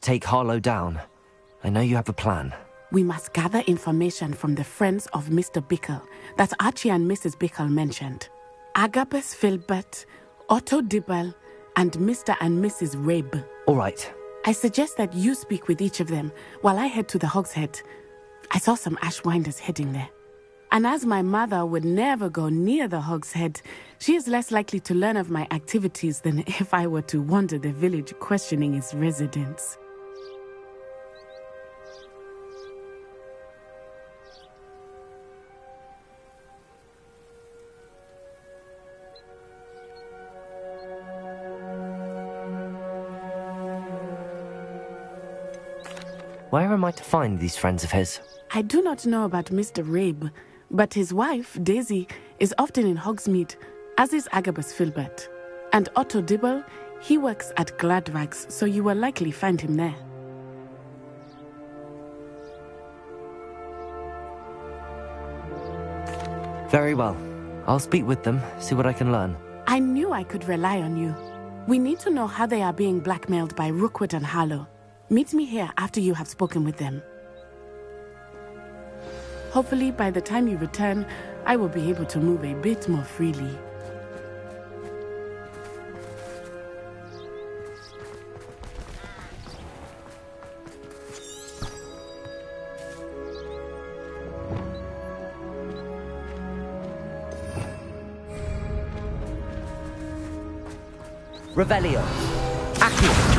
take Harlow down? I know you have a plan. We must gather information from the friends of Mr. Bickle that Archie and Mrs. Bickle mentioned. Agabus Filbert, Otto Dibble, and Mr. and Mrs. Rabe. All right. I suggest that you speak with each of them while I head to the Hogshead. I saw some Ashwinders heading there. And as my mother would never go near the Hogshead, she is less likely to learn of my activities than if I were to wander the village questioning its residents. Where am I to find these friends of his? I do not know about Mr. Rabe, but his wife, Daisy, is often in Hogsmeade, as is Agabus Filbert. And Otto Dibble, he works at Gladrags, so you will likely find him there. Very well. I'll speak with them, see what I can learn. I knew I could rely on you. We need to know how they are being blackmailed by Rookwood and Harlow. Meet me here after you have spoken with them. Hopefully, by the time you return, I will be able to move a bit more freely. Revelio. Accio.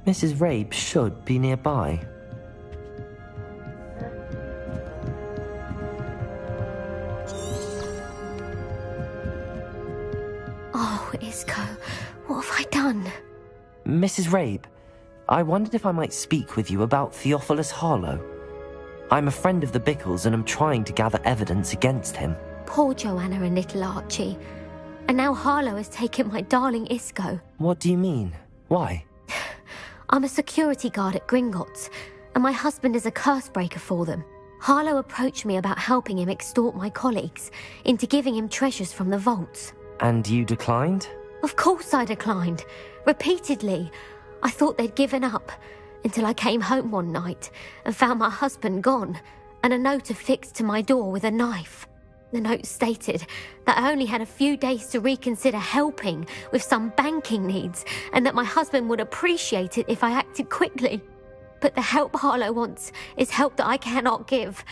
Mrs. Rabe should be nearby. Oh, Isco, what have I done? Mrs. Rabe, I wondered if I might speak with you about Theophilus Harlow. I'm a friend of the Bickles and am trying to gather evidence against him. Poor Joanna and little Archie. And now Harlow has taken my darling Isco. What do you mean? Why? I'm a security guard at Gringotts, and my husband is a curse breaker for them. Harlow approached me about helping him extort my colleagues into giving him treasures from the vaults. And you declined? Of course I declined. Repeatedly. I thought they'd given up, until I came home one night and found my husband gone, and a note affixed to my door with a knife. The note stated that I only had a few days to reconsider helping with some banking needs, and that my husband would appreciate it if I acted quickly. But the help Harlow wants is help that I cannot give,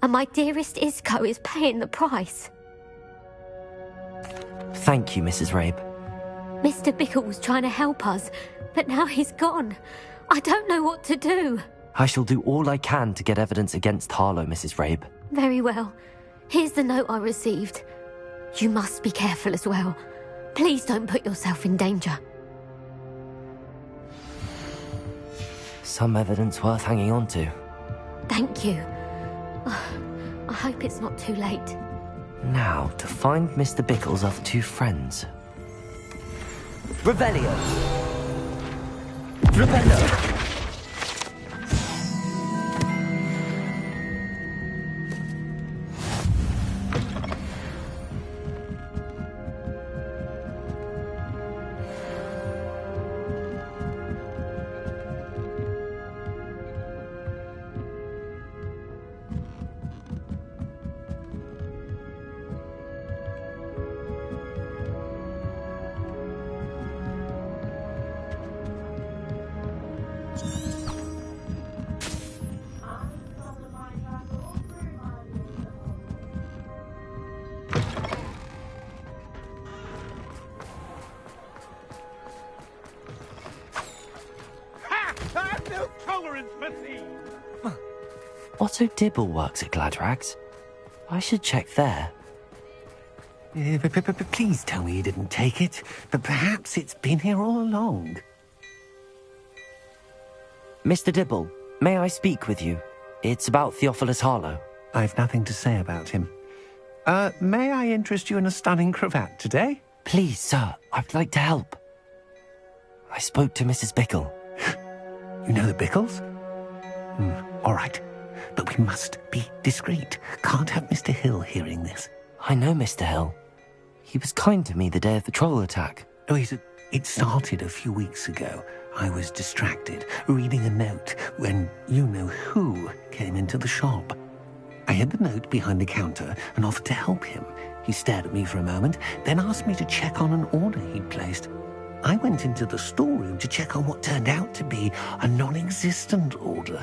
and my dearest Isco is paying the price. Thank you, Mrs. Rabe. Mr. Bickle was trying to help us, but now he's gone. I don't know what to do. I shall do all I can to get evidence against Harlow, Mrs. Rabe. Very well. Here's the note I received. You must be careful as well. Please don't put yourself in danger. Some evidence worth hanging on to. Thank you. I hope it's not too late. Now, to find Mr. Bickle's other two friends. Revelio! Revelio! Otto Dibble works at Gladrags. I should check there. Please tell me you didn't take it, but perhaps it's been here all along. Mr. Dibble, may I speak with you? It's about Theophilus Harlow. I've nothing to say about him. May I interest you in a stunning cravat today? Please, sir, I'd like to help. I spoke to Mrs. Bickle. You know the Bickles? All right, but we must be discreet. Can't have Mr. Hill hearing this. I know Mr. Hill. He was kind to me the day of the troll attack. Oh, it started a few weeks ago. I was distracted, reading a note, when you-know-who came into the shop. I hid the note behind the counter and offered to help him. He stared at me for a moment, then asked me to check on an order he'd placed. I went into the storeroom to check on what turned out to be a non-existent order.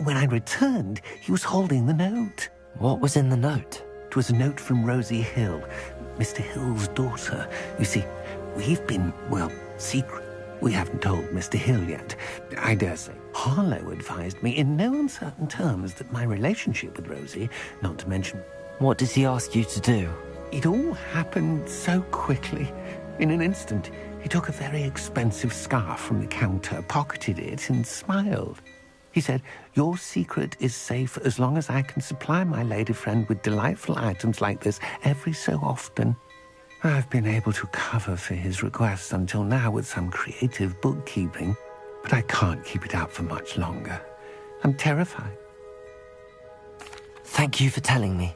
When I returned, he was holding the note. What was in the note? It was a note from Rosie Hill, Mr. Hill's daughter. You see, we've been, secret. We haven't told Mr. Hill yet. I dare say Harlow advised me in no uncertain terms that my relationship with Rosie, not to mention... What does he ask you to do? It all happened so quickly. In an instant, he took a very expensive scarf from the counter, pocketed it, and smiled. He said, "Your secret is safe as long as I can supply my lady friend with delightful items like this every so often." I've been able to cover for his requests until now with some creative bookkeeping, but I can't keep it up for much longer. I'm terrified. Thank you for telling me.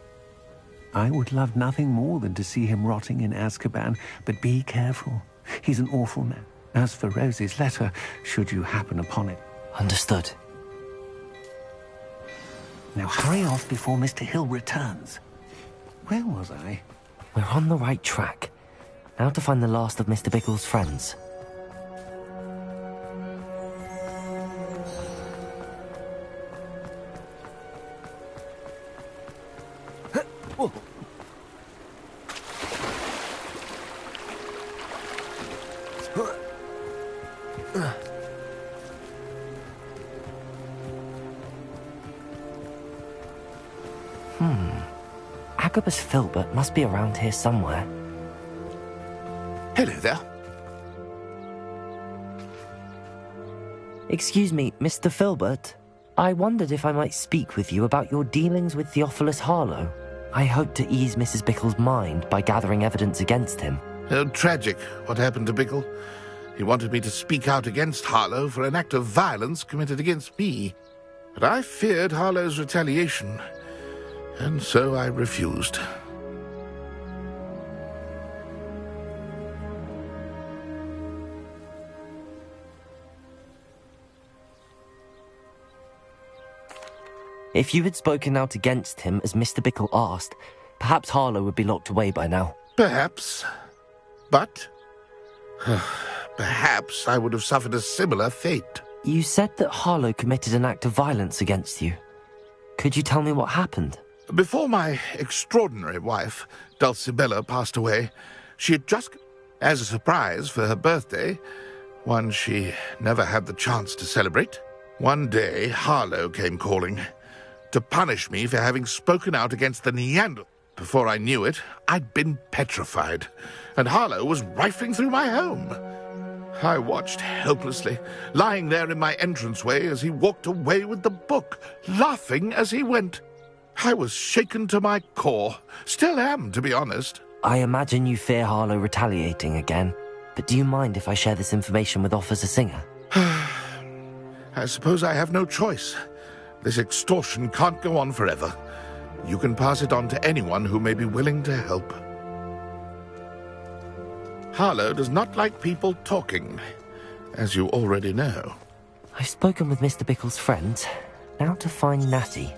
I would love nothing more than to see him rotting in Azkaban, but be careful. He's an awful man. As for Rosie's letter, should you happen upon it... Understood. Now hurry off before Mr. Hill returns. Where was I? We're on the right track. Now to find the last of Mr. Bickle's friends. Agabus Filbert must be around here somewhere. Hello there. Excuse me, Mr. Filbert. I wondered if I might speak with you about your dealings with Theophilus Harlow. I hope to ease Mrs. Bickle's mind by gathering evidence against him. Oh, tragic what happened to Bickle. He wanted me to speak out against Harlow for an act of violence committed against me. But I feared Harlow's retaliation, and so I refused. If you had spoken out against him as Mr. Bickle asked, perhaps Harlow would be locked away by now. Perhaps. But perhaps I would have suffered a similar fate. You said that Harlow committed an act of violence against you. Could you tell me what happened? Before my extraordinary wife, Dulcibella, passed away, she had just, as a surprise for her birthday, one she never had the chance to celebrate, one day Harlow came calling to punish me for having spoken out against the Neanderthal. Before I knew it, I'd been petrified, and Harlow was rifling through my home. I watched helplessly, lying there in my entranceway as he walked away with the book, laughing as he went. I was shaken to my core. Still am, to be honest. I imagine you fear Harlow retaliating again, but do you mind if I share this information with Officer Singer? I suppose I have no choice. This extortion can't go on forever. You can pass it on to anyone who may be willing to help. Harlow does not like people talking, as you already know. I've spoken with Mr. Bickle's friends. Now to find Natty.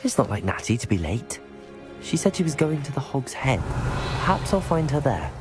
It's not like Natty to be late. She said she was going to the Hog's Head. Perhaps I'll find her there.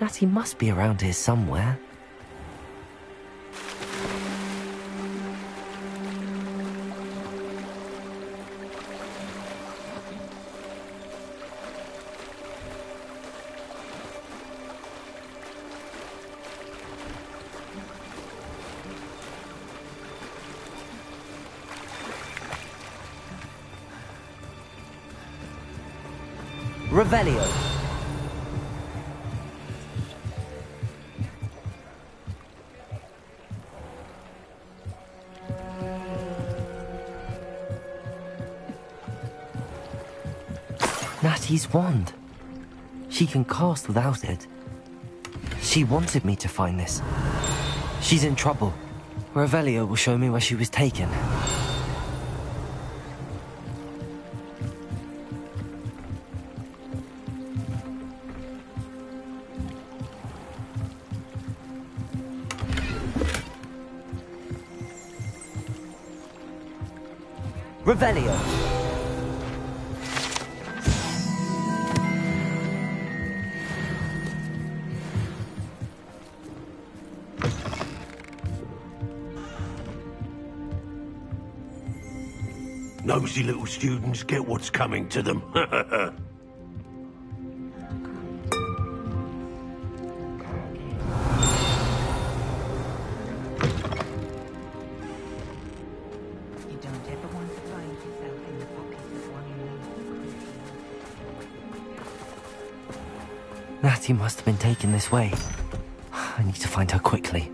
Natty must be around here somewhere. Revelio. Natty's wand. She can cast without it. She wanted me to find this. She's in trouble. Revelio will show me where she was taken. Revelio. Nosy little students get what's coming to them. Natty must have been taken this way. I need to find her quickly.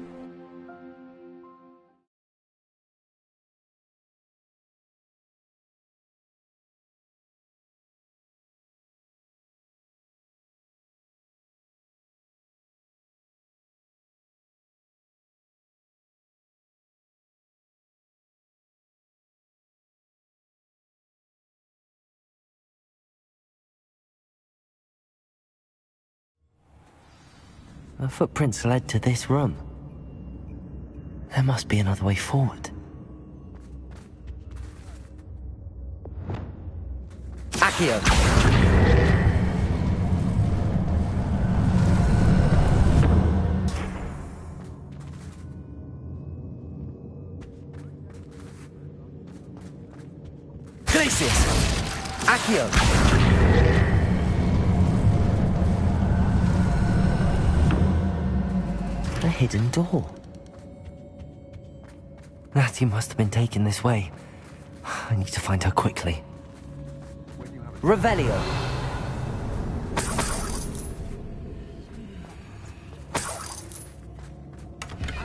Her footprints led to this room. There must be another way forward. Accio! Glacius! Accio! A hidden door. Natty must have been taken this way. I need to find her quickly. Revelio. I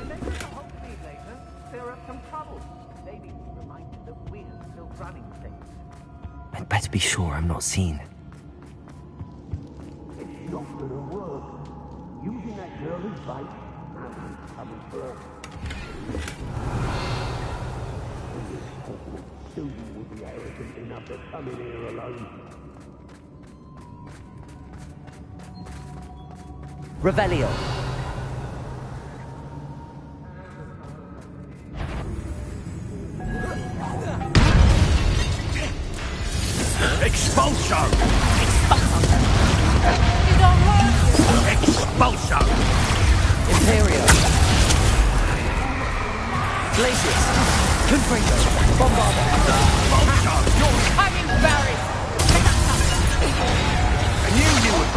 may have to hope to see later. Clear up some trouble. Maybe reminded that we're still running things. I'd better be sure I'm not seen. It's not gonna work. Using that girl as bait. Coming first. Susan would be arrogant enough to come in here alone. Revelio. Expulsion! Expulsion! Imperio. Glacius. Confringo. Bombarda. Expulsion! You're coming, Barry! I knew you would.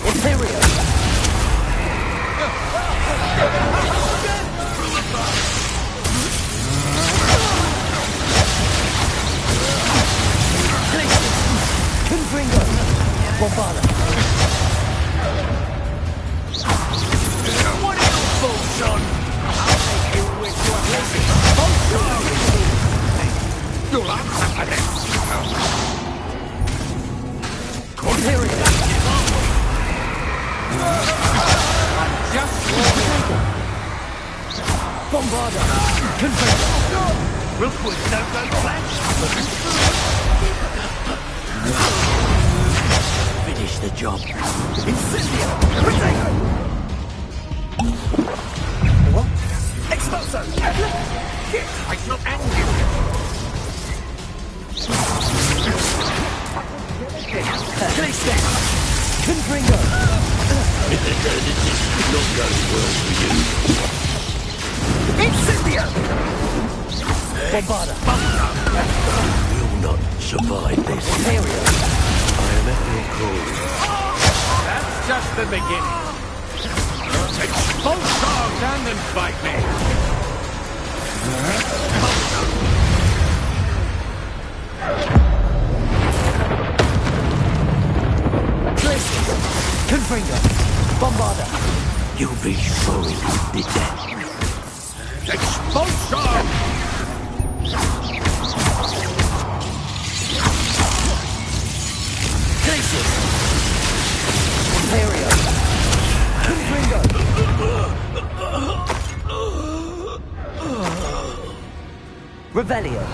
Imperio. son! I'll make you wish you had listened. You'll answer for this. Here it is. I'm just warning. Bombarder. Confess. We'll quit that flash. Finish the job. Incendio! Potato! What? Expulso! Shit, I'm not angry. Calista! Confringo! This is not going well for you. Incendio! Bombarda! You will not survive this. Ontario! I am at your call. That's just the beginning. Expose dogs and then fight me. Confringo! Bombarda! You'll be sorry you did that. Expulsion! Glacius! Ontario! Confringo! Revelio!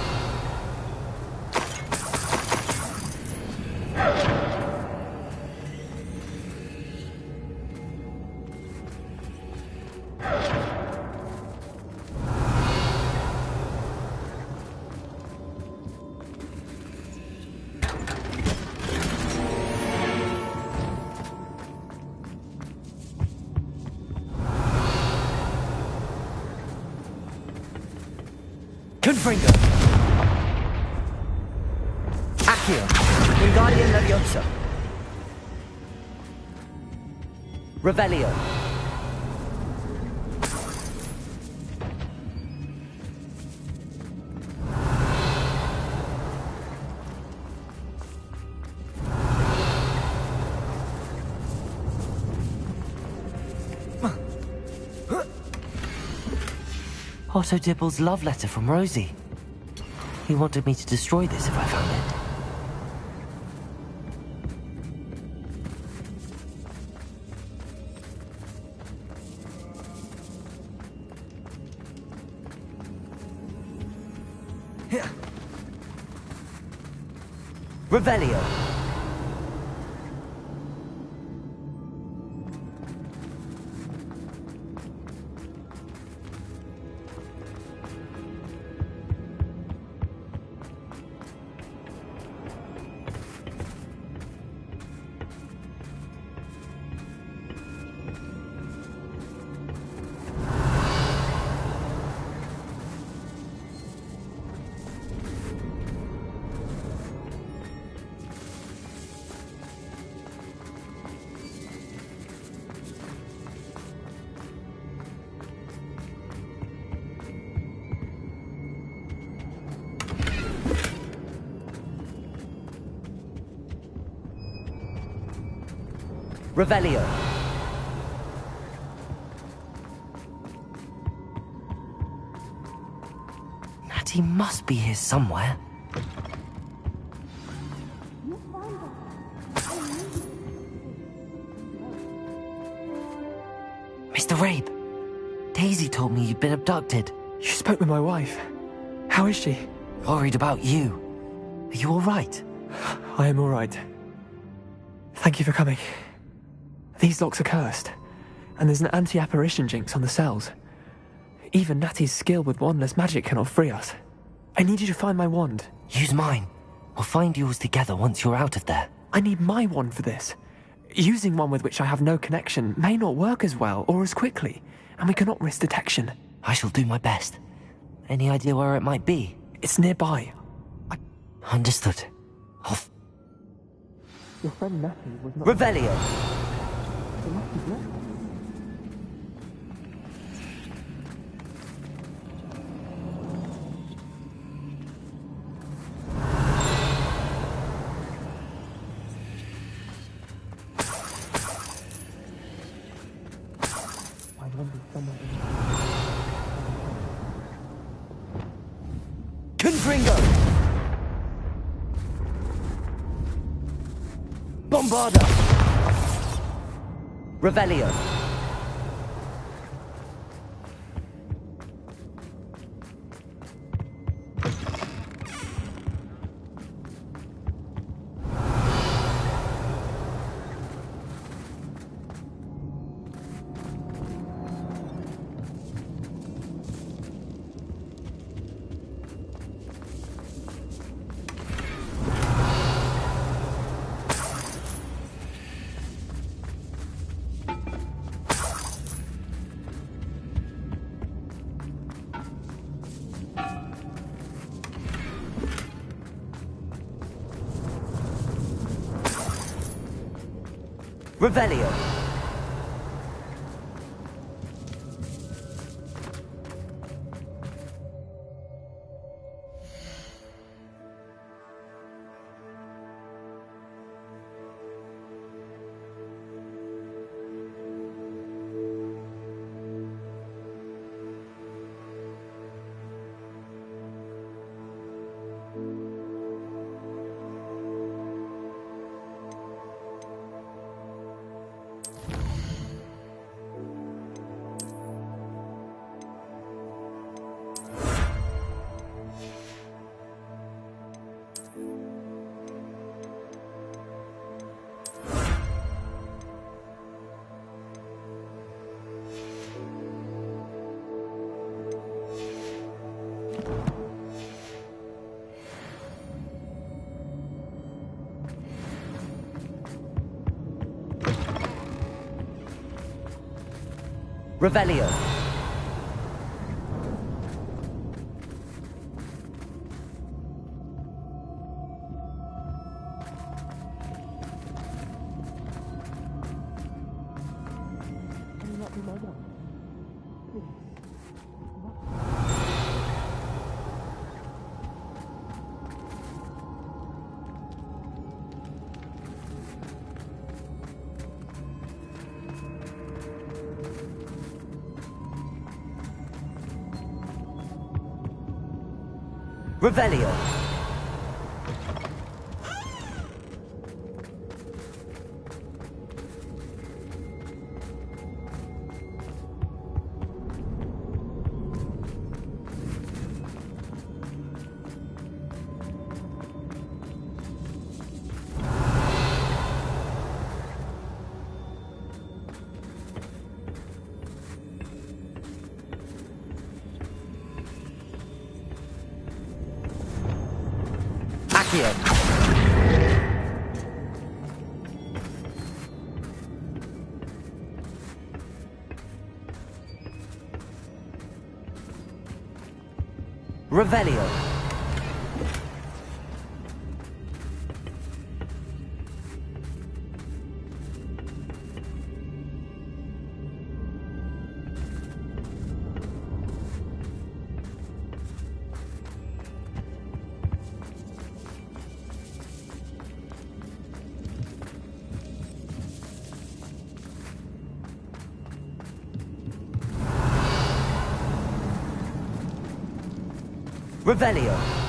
Confringo! Accio! Wingardium Leviosa! Revelio! Otto Dibble's love letter from Rosie. He wanted me to destroy this if I found it. Revelio! Revelio! Natty must be here somewhere. Mr. Rabe, Daisy told me you'd been abducted. You spoke with my wife. How is she? Worried about you. Are you all right? I am all right. Thank you for coming. These locks are cursed, and there's an anti-apparition jinx on the cells. Even Natty's skill with wandless magic cannot free us. I need you to find my wand. Use mine. We'll find yours together once you're out of there. I need my wand for this. Using one with which I have no connection may not work as well or as quickly, and we cannot risk detection. I shall do my best. Any idea where it might be? It's nearby. Understood. Off. Your friend Natty was not... Revelio! My wand is somewhere in Confringo! Bombarda! Revelio! Revelio! Revelio! Revelio! Accio! Revelio! Revelio!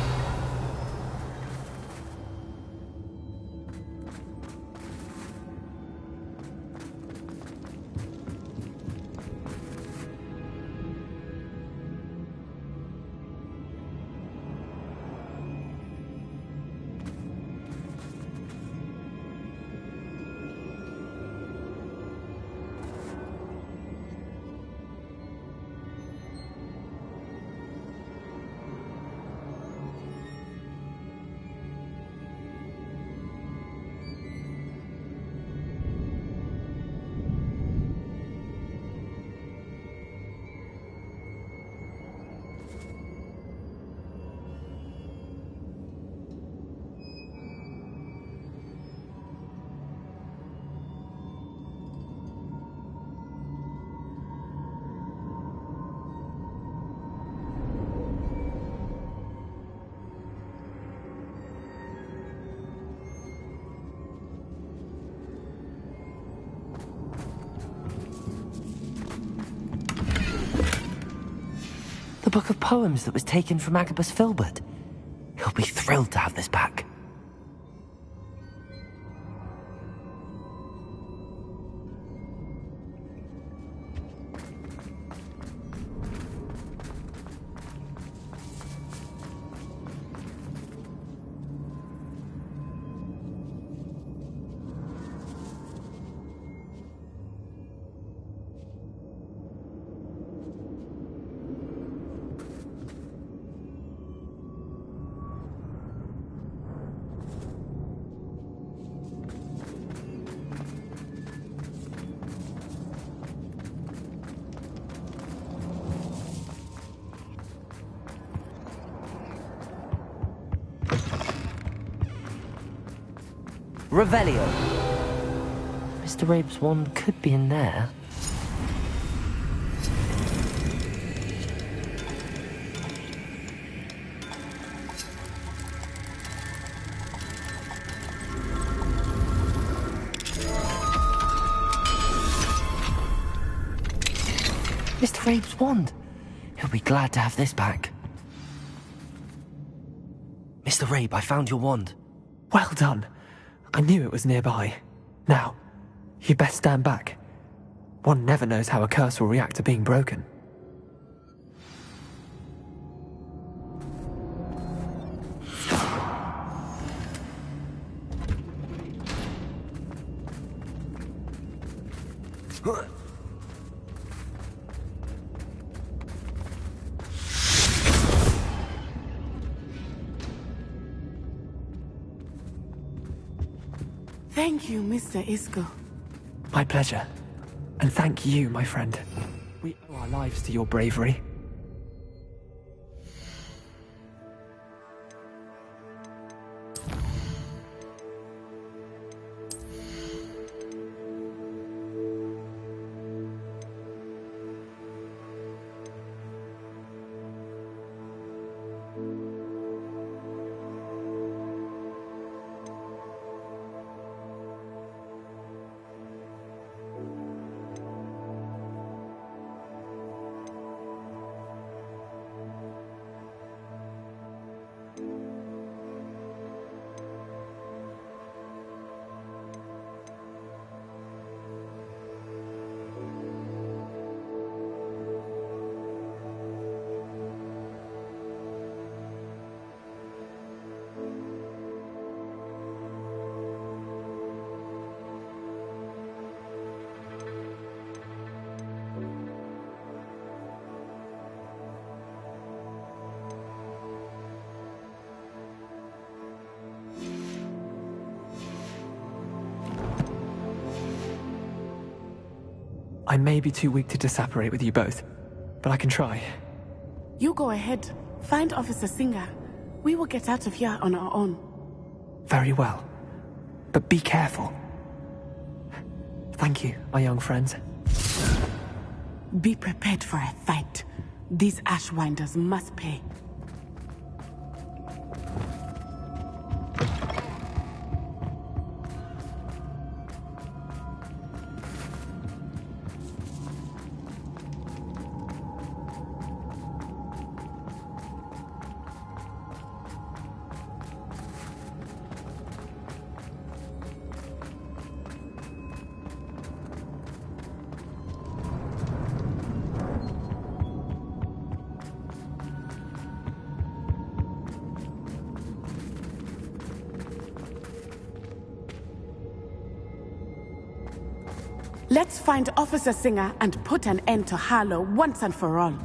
The book of poems that was taken from Agabus Filbert. He'll be thrilled to have this back. Revelio. Mr. Rabe's wand could be in there. Mr. Rabe's wand. He'll be glad to have this back. Mr. Rabe, I found your wand. Well done. I knew it was nearby. Now, you best stand back. One never knows how a curse will react to being broken. Thank you, Mr. Isco. My pleasure. And thank you, my friend. We owe our lives to your bravery. I may be too weak to disapparate with you both, but I can try. You go ahead. Find Officer Singer. We will get out of here on our own. Very well. But be careful. Thank you, my young friends. Be prepared for a fight. These Ashwinders must pay. Let's find Officer Singer and put an end to Harlow once and for all.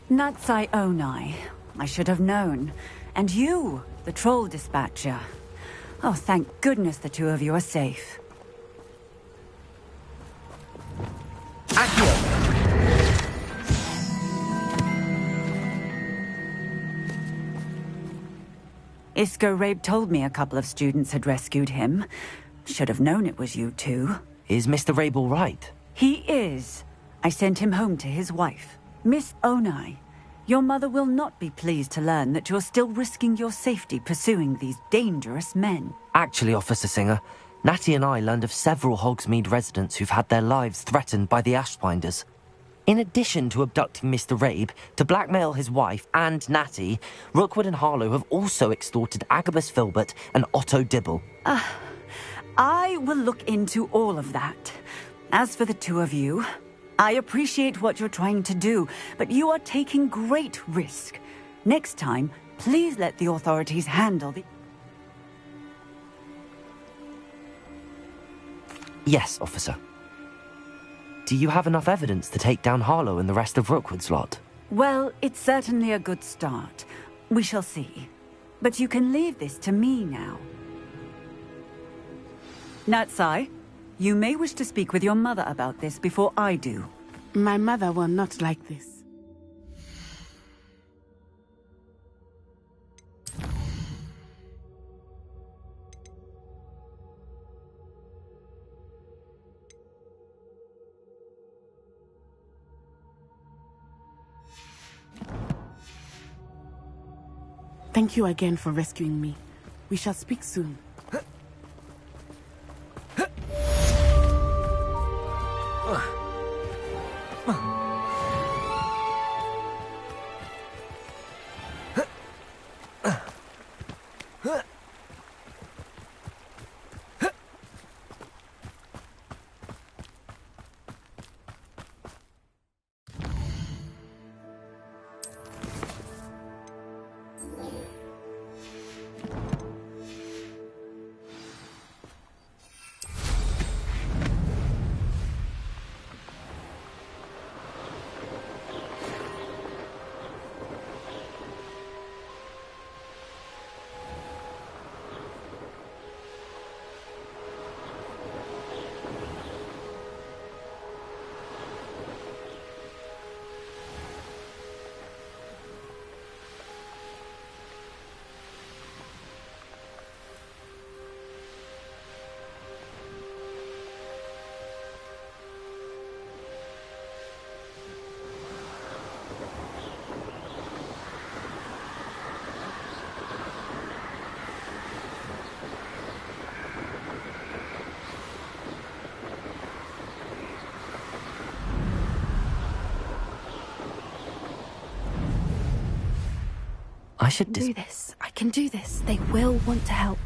Natsai Onai. I should have known. And you, the troll dispatcher. Oh, thank goodness the two of you are safe. Accio! Isco Rabe told me a couple of students had rescued him. Should have known it was you two. Is Mr. Rabe all right? He is. I sent him home to his wife. Miss Onai, your mother will not be pleased to learn that you're still risking your safety pursuing these dangerous men. Actually, Officer Singer, Natty and I learned of several Hogsmeade residents who've had their lives threatened by the Ashbinders. In addition to abducting Mr. Rabe to blackmail his wife and Natty, Rookwood and Harlow have also extorted Agabus Filbert and Otto Dibble. I will look into all of that. As for the two of you, I appreciate what you're trying to do, but you are taking great risk. Next time, please let the authorities handle the... Yes, officer. Do you have enough evidence to take down Harlow and the rest of Rookwood's lot? Well, it's certainly a good start. We shall see. But you can leave this to me now. Natsai, you may wish to speak with your mother about this before I do. My mother will not like this. Thank you again for rescuing me. We shall speak soon. I should Do this. I can do this. They will want to help.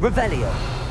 Revelio.